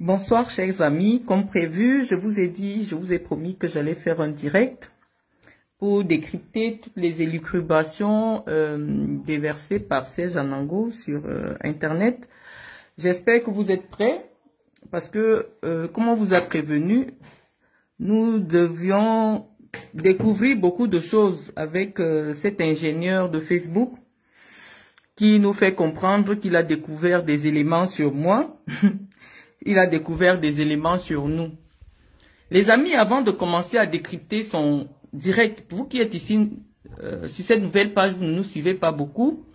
Bonsoir chers amis, comme prévu, je vous ai promis que j'allais faire un direct pour décrypter toutes les élucubrations déversées par Serge Anango sur Internet. J'espère que vous êtes prêts parce que, comme on vous a prévenu, nous devions découvrir beaucoup de choses avec cet ingénieur de Facebook qui nous fait comprendre qu'il a découvert des éléments sur moi. Il a découvert des éléments sur nous. Les amis, avant de commencer à décrypter son direct, vous qui êtes ici sur cette nouvelle page, vous ne nous suivez pas beaucoup,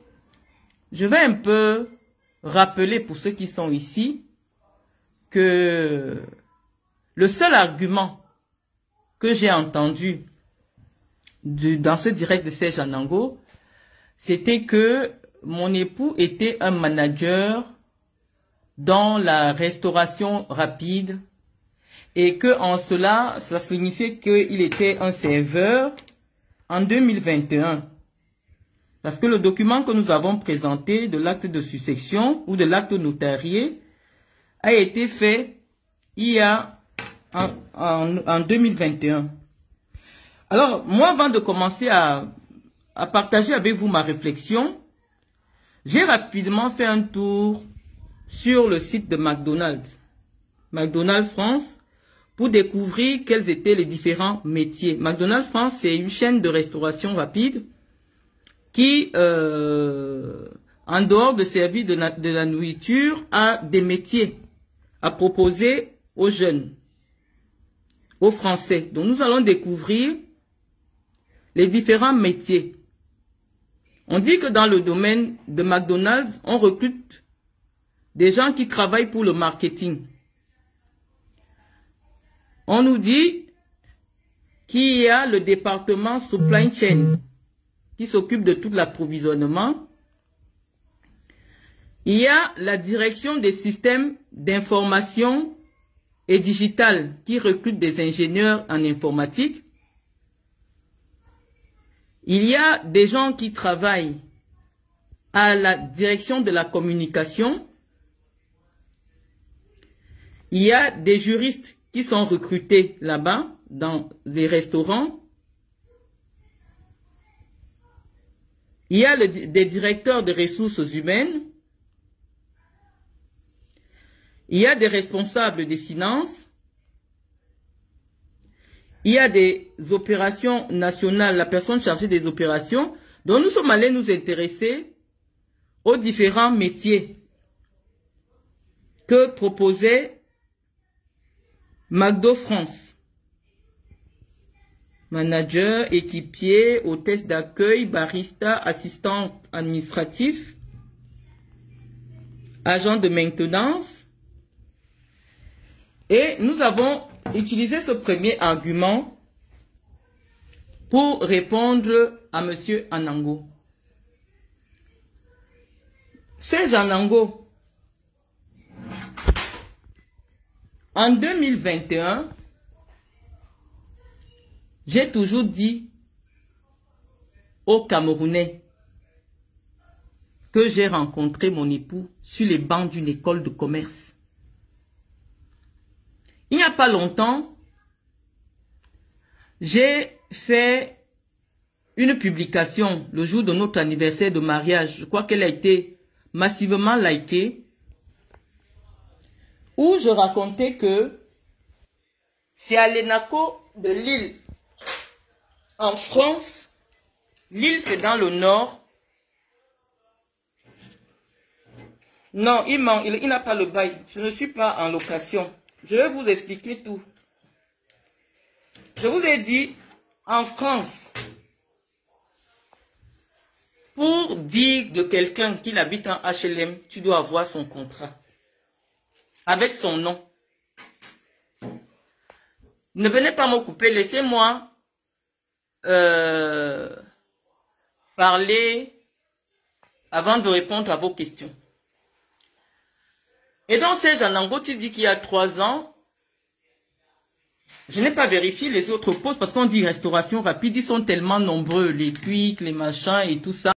je vais un peu rappeler pour ceux qui sont ici que le seul argument que j'ai entendu dans ce direct de Serge Anango, c'était que mon époux était un manager dans la restauration rapide et que en cela, ça signifiait qu'il était un serveur en 2021. Parce que le document que nous avons présenté de l'acte de succession ou de l'acte notarié a été fait il y a en 2021. Alors, moi, avant de commencer à partager avec vous ma réflexion, j'ai rapidement fait un tour sur le site de McDonald's France, pour découvrir quels étaient les différents métiers. McDonald's France, c'est une chaîne de restauration rapide qui, en dehors de servir de la nourriture, a des métiers à proposer aux jeunes, aux Français. Donc nous allons découvrir les différents métiers. On dit que dans le domaine de McDonald's, on recrute des gens qui travaillent pour le marketing. On nous dit qu'il y a le département supply chain qui s'occupe de tout l'approvisionnement. Il y a la direction des systèmes d'information et digital qui recrute des ingénieurs en informatique. Il y a des gens qui travaillent à la direction de la communication. Il y a des juristes qui sont recrutés là-bas, dans les restaurants. Il y a des directeurs de ressources humaines. Il y a des responsables des finances. Il y a des opérations nationales, la personne chargée des opérations. Donc nous sommes allés nous intéresser aux différents métiers que proposait McDo France. Manager, équipier, hôtesse d'accueil, barista, assistant administratif, agent de maintenance. Et nous avons utilisé ce premier argument pour répondre à Monsieur Anango. Serge Anango, en 2021, j'ai toujours dit aux Camerounais que j'ai rencontré mon époux sur les bancs d'une école de commerce. Il n'y a pas longtemps, j'ai fait une publication le jour de notre anniversaire de mariage. Je crois qu'elle a été massivement likée, où je racontais que c'est à l'ENACO de Lille, en France. Lille, c'est dans le nord. Non, il n'a pas le bail. Je ne suis pas en location. Je vais vous expliquer tout. Je vous ai dit, en France, pour dire de quelqu'un qu'il habite en HLM, tu dois avoir son contrat avec son nom. Ne venez pas me couper, laissez-moi parler avant de répondre à vos questions. Et donc, Serge Anango, tu dis qu'il y a 3 ans, je n'ai pas vérifié les autres postes parce qu'on dit restauration rapide, ils sont tellement nombreux, les Quick, les machins et tout ça.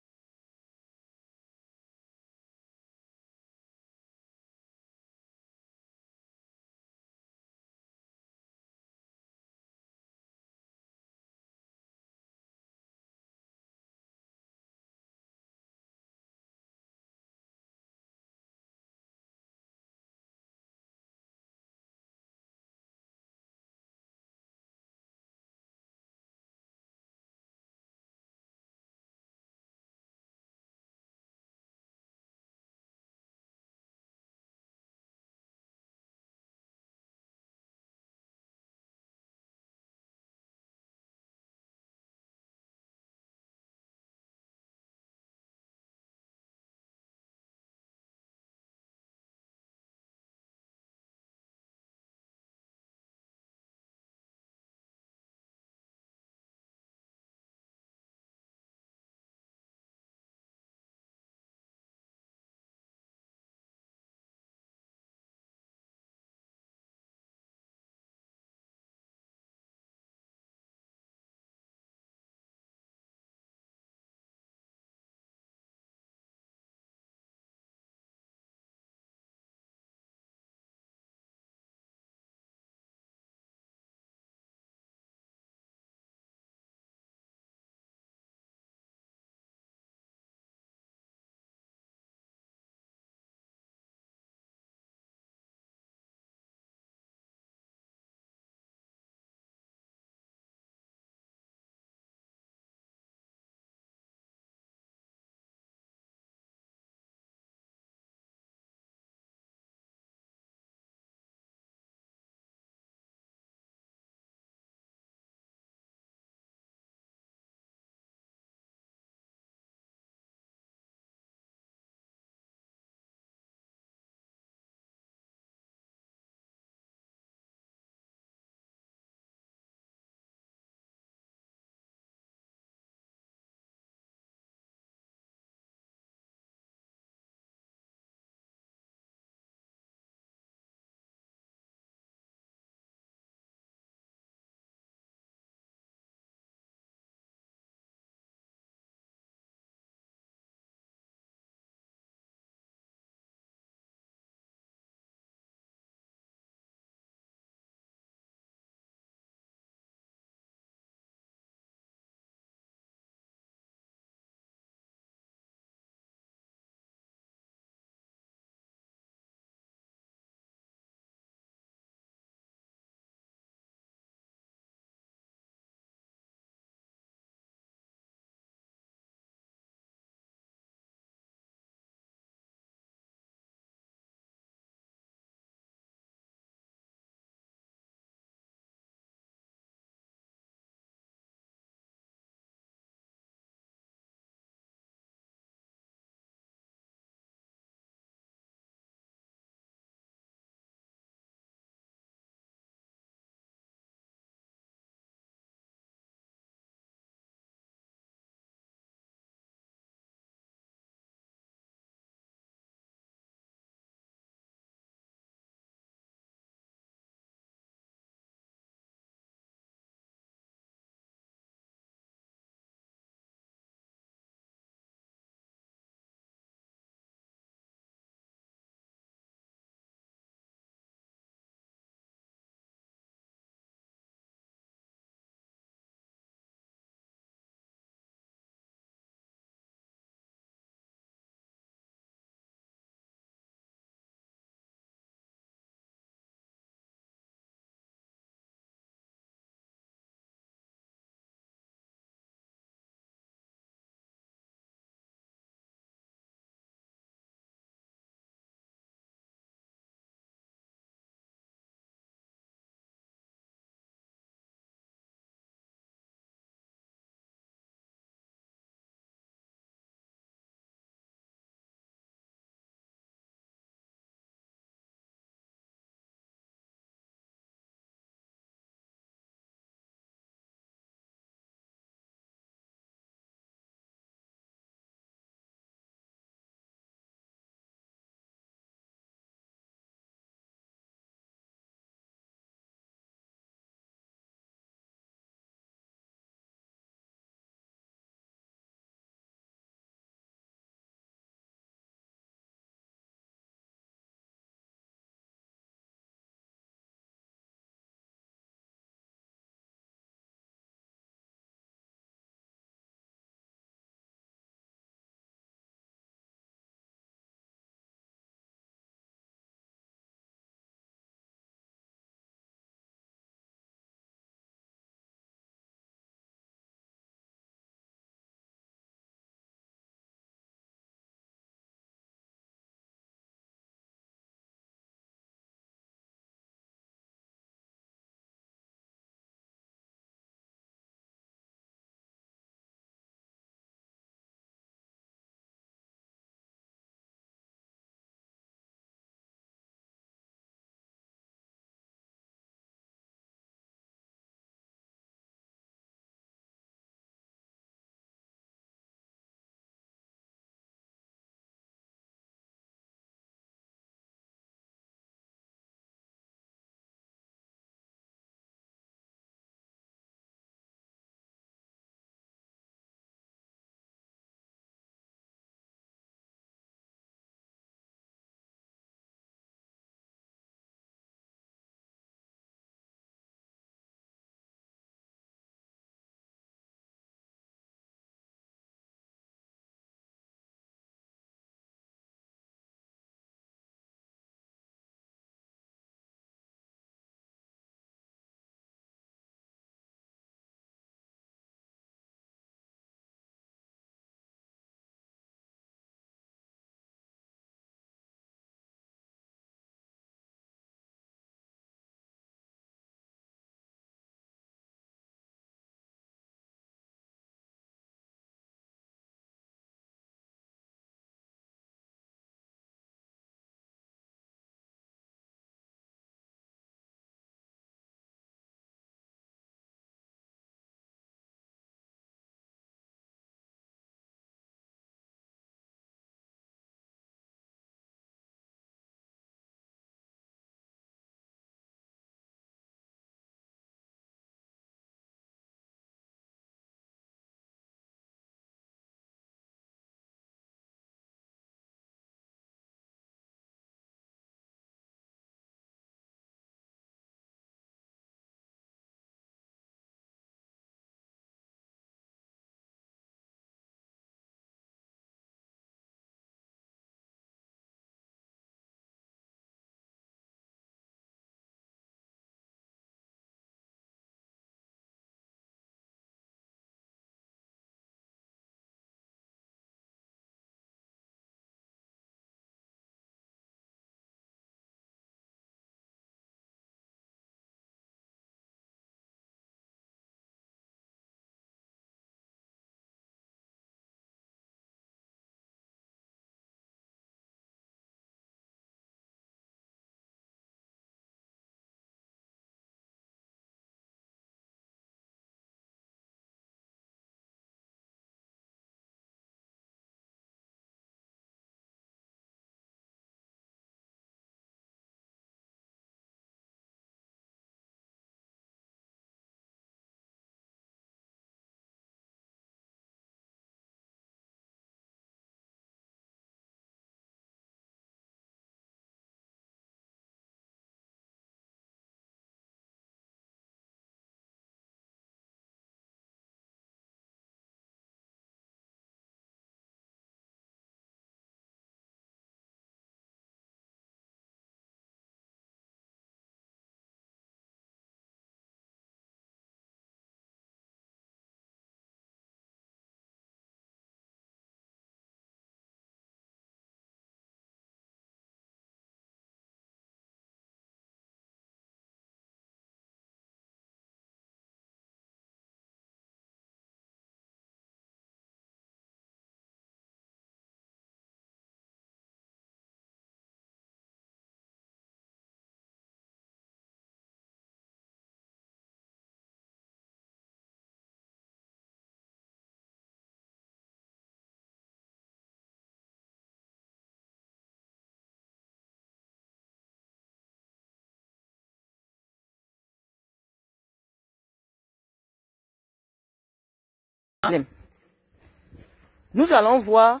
Nous allons voir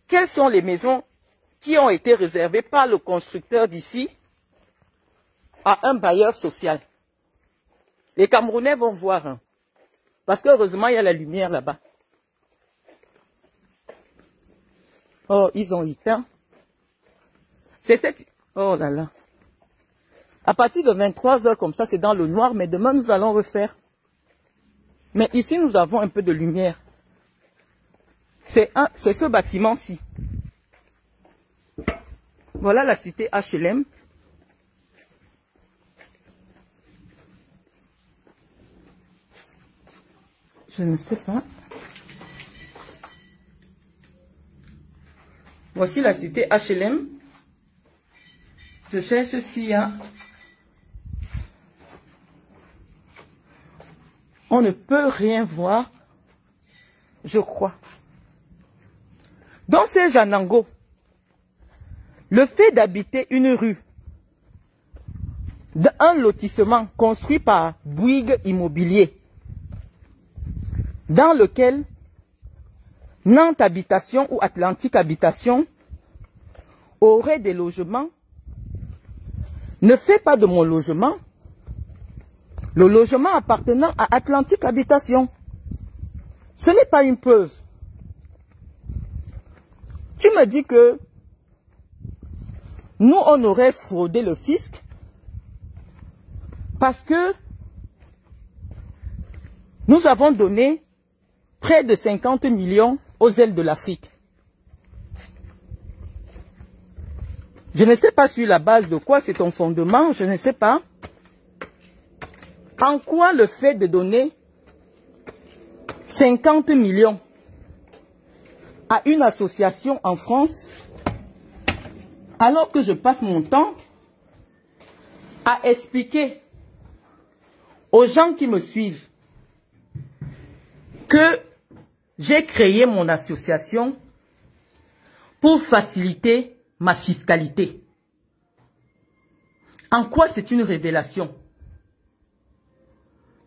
quelles sont les maisons qui ont été réservées par le constructeur d'ici à un bailleur social. Les Camerounais vont voir, hein, parce que heureusement il y a la lumière là-bas. Oh, ils ont éteint. C'est cette... Oh là là. À partir de 23 h comme ça, c'est dans le noir, mais demain nous allons refaire. Mais ici, nous avons un peu de lumière. C'est ce bâtiment-ci. Voilà la cité HLM. Je ne sais pas. Voici la cité HLM. Je cherche s'il y a... On ne peut rien voir, je crois. Dans ces Janango, le fait d'habiter une rue, d'un lotissement construit par Bouygues Immobilier, dans lequel Nantes Habitation ou Atlantique Habitation aurait des logements, ne fait pas de mon logement le logement appartenant à Atlantique Habitation. Ce n'est pas une preuve. Tu me dis que nous, on aurait fraudé le fisc parce que nous avons donné près de 50 millions aux ailes de l'Afrique. Je ne sais pas sur la base de quoi c'est ton fondement, je ne sais pas. En quoi le fait de donner 50 millions à une association en France, alors que je passe mon temps à expliquer aux gens qui me suivent que j'ai créé mon association pour faciliter ma fiscalité. En quoi c'est une révélation?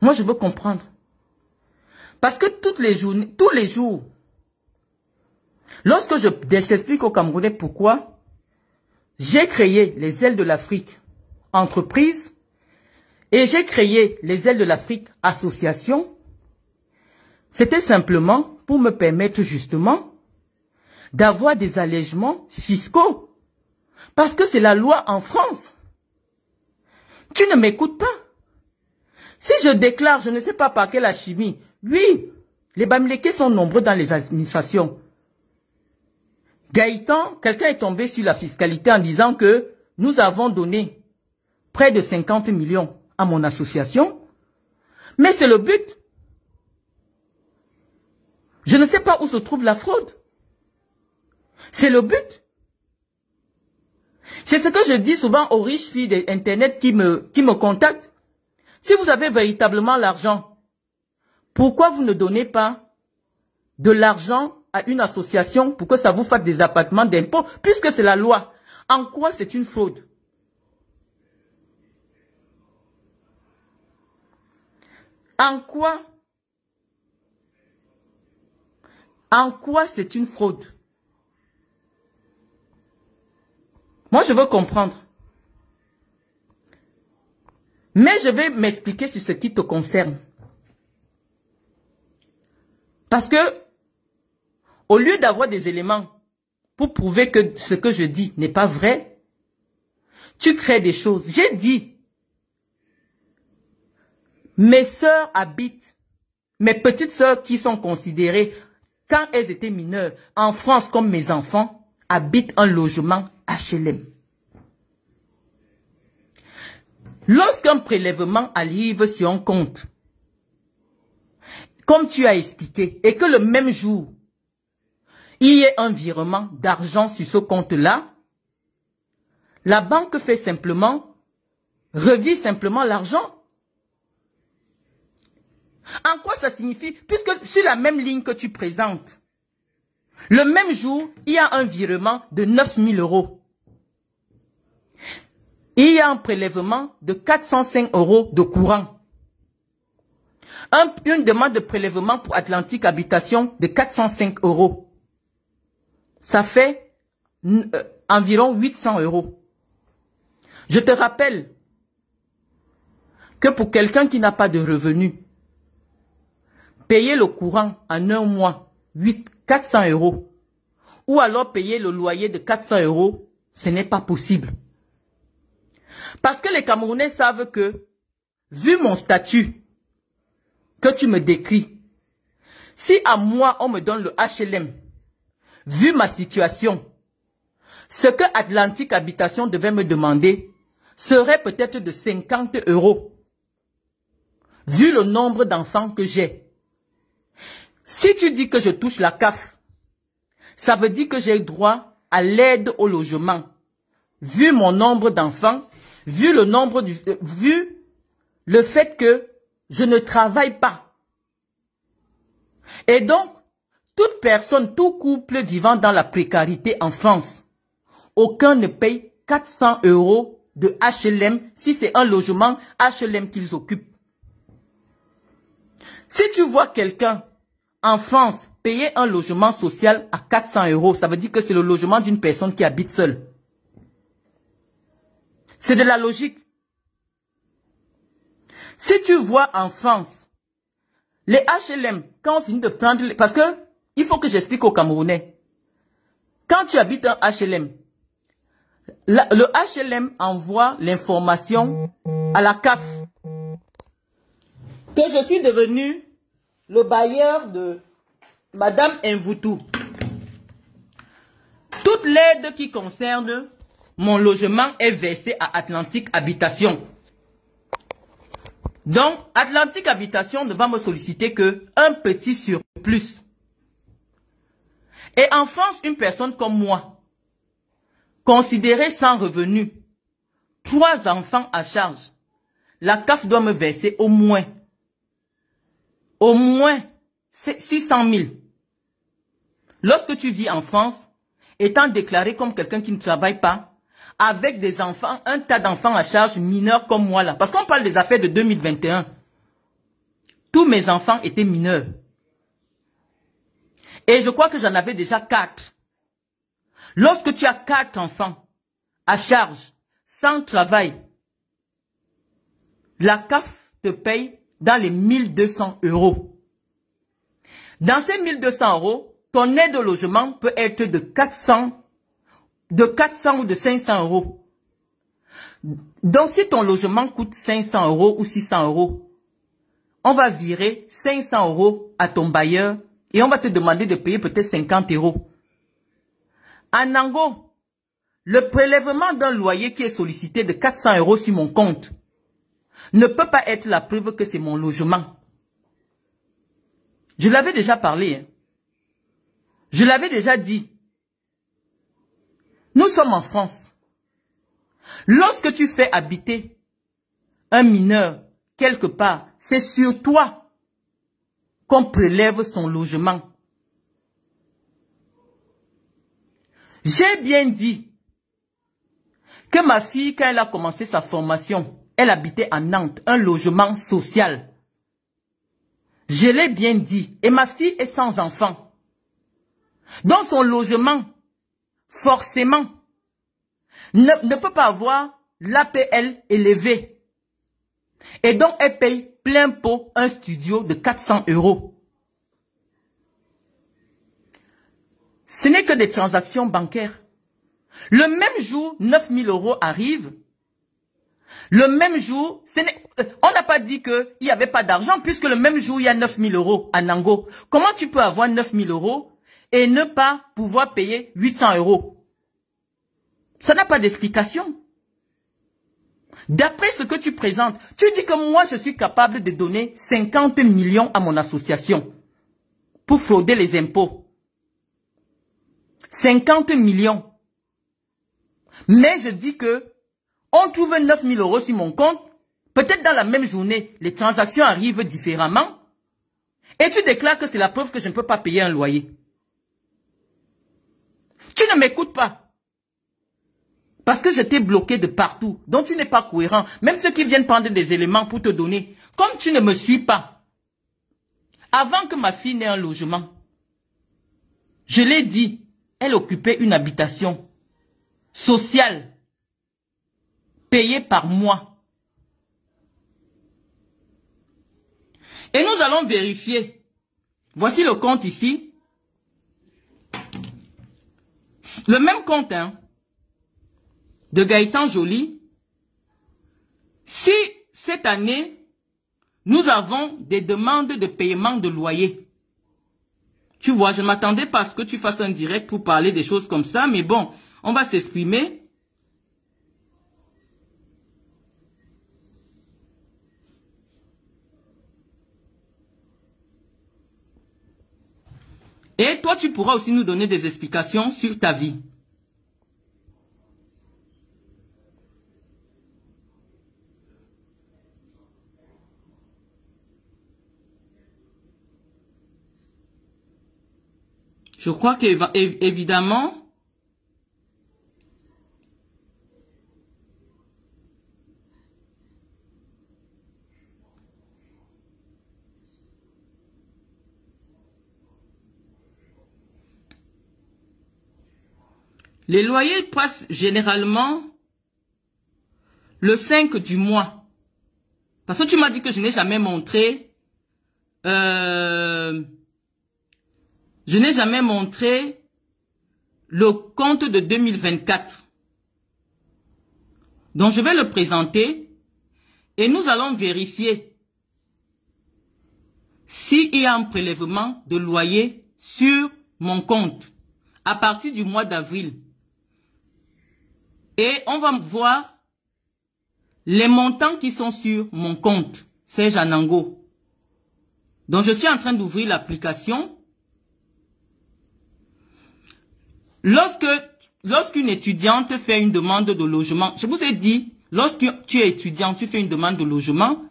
Moi, je veux comprendre. Parce que tous les jours, lorsque j'explique aux Camerounais pourquoi j'ai créé les ailes de l'Afrique entreprise et j'ai créé les ailes de l'Afrique association, c'était simplement pour me permettre justement d'avoir des allègements fiscaux. Parce que c'est la loi en France. Tu ne m'écoutes pas. Si je déclare, je ne sais pas par quelle alchimie, oui, les Bamileke sont nombreux dans les administrations. Gaëtan, quelqu'un est tombé sur la fiscalité en disant que nous avons donné près de 50 millions à mon association, mais c'est le but. Je ne sais pas où se trouve la fraude. C'est le but. C'est ce que je dis souvent aux riches filles d'Internet qui me contactent. Si vous avez véritablement l'argent, pourquoi vous ne donnez pas de l'argent à une association pour que ça vous fasse des abattements d'impôts, puisque c'est la loi? En quoi c'est une fraude? En quoi c'est une fraude? Moi, je veux comprendre. Mais je vais m'expliquer sur ce qui te concerne. Parce que, au lieu d'avoir des éléments pour prouver que ce que je dis n'est pas vrai, tu crées des choses. J'ai dit, mes sœurs habitent, mes petites sœurs qui sont considérées, quand elles étaient mineures, en France comme mes enfants, habitent un logement HLM. Lorsqu'un prélèvement arrive sur un compte, comme tu as expliqué, et que le même jour, il y ait un virement d'argent sur ce compte-là, la banque fait simplement, revient simplement l'argent. En quoi ça signifie? Puisque sur la même ligne que tu présentes, le même jour, il y a un virement de 9 000 €. Il y a un prélèvement de 405 € de courant. Une demande de prélèvement pour Atlantique Habitation de 405 €. Ça fait environ 800 €. Je te rappelle que pour quelqu'un qui n'a pas de revenus, payer le courant en un mois, 400 €, ou alors payer le loyer de 400 €, ce n'est pas possible. Parce que les Camerounais savent que, vu mon statut que tu me décris, si à moi on me donne le HLM, vu ma situation, ce que Atlantique Habitation devait me demander serait peut-être de 50 €, vu le nombre d'enfants que j'ai. Si tu dis que je touche la CAF, ça veut dire que j'ai droit à l'aide au logement. Vu mon nombre d'enfants, vu le fait que je ne travaille pas. Et donc, toute personne, tout couple vivant dans la précarité en France, aucun ne paye 400 € de HLM si c'est un logement HLM qu'ils occupent. Si tu vois quelqu'un en France payer un logement social à 400 €, ça veut dire que c'est le logement d'une personne qui habite seule. C'est de la logique. Si tu vois en France, les HLM, quand on finit de prendre... Parce que, il faut que j'explique aux Camerounais. Quand tu habites un HLM, le HLM envoie l'information à la CAF que je suis devenu le bailleur de Madame Mvoutou. Toute l'aide qui concerne mon logement est versée à Atlantique Habitation. Donc, Atlantique Habitation ne va me solliciter que un petit surplus. Et en France, une personne comme moi, considérée sans revenu, 3 enfants à charge, la CAF doit me verser au moins 600 000. Lorsque tu vis en France, étant déclaré comme quelqu'un qui ne travaille pas, avec des enfants, un tas d'enfants à charge mineurs comme moi là, parce qu'on parle des affaires de 2021, tous mes enfants étaient mineurs. Et je crois que j'en avais déjà 4. Lorsque tu as 4 enfants à charge, sans travail, la CAF te paye dans les 1200 €. Dans ces 1200 €, ton aide au logement peut être de 400 ou de 500 €. Donc si ton logement coûte 500 € ou 600 €, on va virer 500 € à ton bailleur et on va te demander de payer peut-être 50 €. En Ango, le prélèvement d'un loyer qui est sollicité de 400 € sur mon compte ne peut pas être la preuve que c'est mon logement. Je l'avais déjà parlé. Hein. Je l'avais déjà dit. Nous sommes en France. Lorsque tu fais habiter un mineur quelque part, c'est sur toi qu'on prélève son logement. J'ai bien dit que ma fille, quand elle a commencé sa formation, elle habitait à Nantes, un logement social. Je l'ai bien dit. Et ma fille est sans enfant. Donc son logement, forcément, ne peut pas avoir l'APL élevé. Et donc elle paye plein pot un studio de 400 €. Ce n'est que des transactions bancaires. Le même jour, 9 000 € arrivent. Le même jour, on n'a pas dit qu'il n'y avait pas d'argent, puisque le même jour, il y a 9 000 € à Nango. Comment tu peux avoir 9 000 € et ne pas pouvoir payer 800 €? Ça n'a pas d'explication. D'après ce que tu présentes, tu dis que moi, je suis capable de donner 50 millions à mon association pour frauder les impôts. 50 millions. Mais je dis que on trouve 9 000 € sur mon compte. Peut-être dans la même journée, les transactions arrivent différemment. Et tu déclares que c'est la preuve que je ne peux pas payer un loyer. Tu ne m'écoutes pas. Parce que je t'ai bloqué de partout. Donc tu n'es pas cohérent. Même ceux qui viennent prendre des éléments pour te donner. Comme tu ne me suis pas, Avant que ma fille n'ait un logement, je l'ai dit, elle occupait une habitation sociale, payée par moi. Et nous allons vérifier. Voici le compte ici. Le même compte, hein, de Gaëtan Joly. Si cette année, nous avons des demandes de paiement de loyer. Tu vois, je ne m'attendais pas à ce que tu fasses un direct pour parler des choses comme ça, mais bon, on va s'exprimer. Et toi, tu pourras aussi nous donner des explications sur ta vie. Je crois qu'évidemment, les loyers passent généralement le 5 du mois. Parce que tu m'as dit que je n'ai jamais montré... je n'ai jamais montré le compte de 2024. Donc, je vais le présenter et nous allons vérifier s'il y a un prélèvement de loyer sur mon compte à partir du mois d'avril. Et on va voir les montants qui sont sur mon compte, Serge Anango. Donc, je suis en train d'ouvrir l'application. Lorsqu'une étudiante fait une demande de logement, je vous ai dit, lorsque tu es étudiant, tu fais une demande de logement,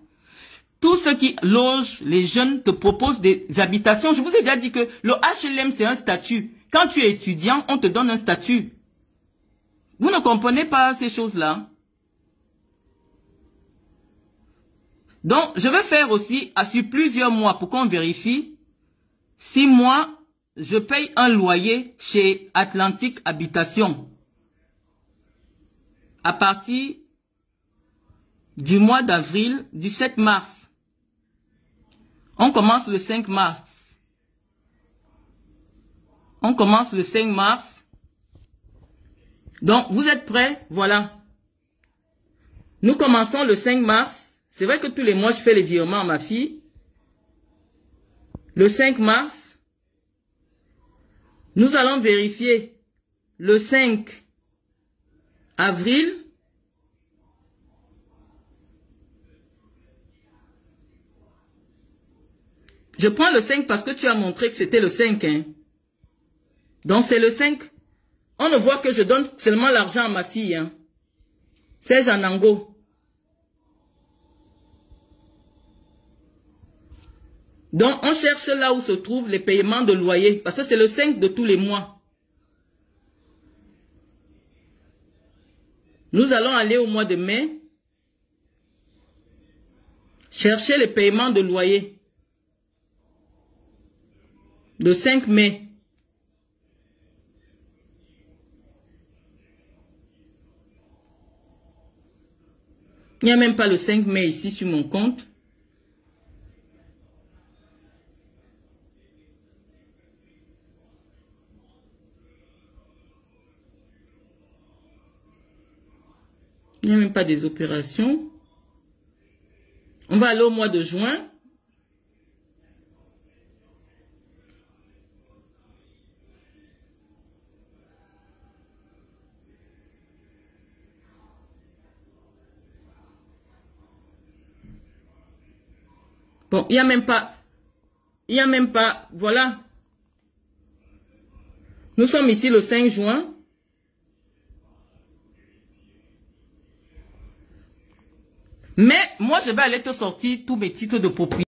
tous ceux qui logent les jeunes te proposent des habitations. Je vous ai déjà dit que le HLM, c'est un statut. Quand tu es étudiant, on te donne un statut. Vous ne comprenez pas ces choses-là? Donc, je vais faire aussi, sur plusieurs mois, pour qu'on vérifie, si moi, je paye un loyer chez Atlantique Habitation. À partir du mois d'avril, du 7 mars. On commence le 5 mars. On commence le 5 mars. Donc, vous êtes prêts? Voilà. Nous commençons le 5 mars. C'est vrai que tous les mois, je fais les virements à ma fille. Le 5 mars, nous allons vérifier le 5 avril. Je prends le 5 parce que tu as montré que c'était le 5. Hein. Donc, c'est le 5. On ne voit que je donne seulement l'argent à ma fille. Hein. Serge Anango. Donc, on cherche là où se trouvent les paiements de loyer. Parce que c'est le 5 de tous les mois. Nous allons aller au mois de mai. Chercher les paiements de loyer. Le 5 mai. Il n'y a même pas le 5 mai ici sur mon compte. Il n'y a même pas des opérations. On va aller au mois de juin. Bon, il n'y a même pas, voilà. Nous sommes ici le 5 juin. Mais moi, je vais aller te sortir tous mes titres de propriété.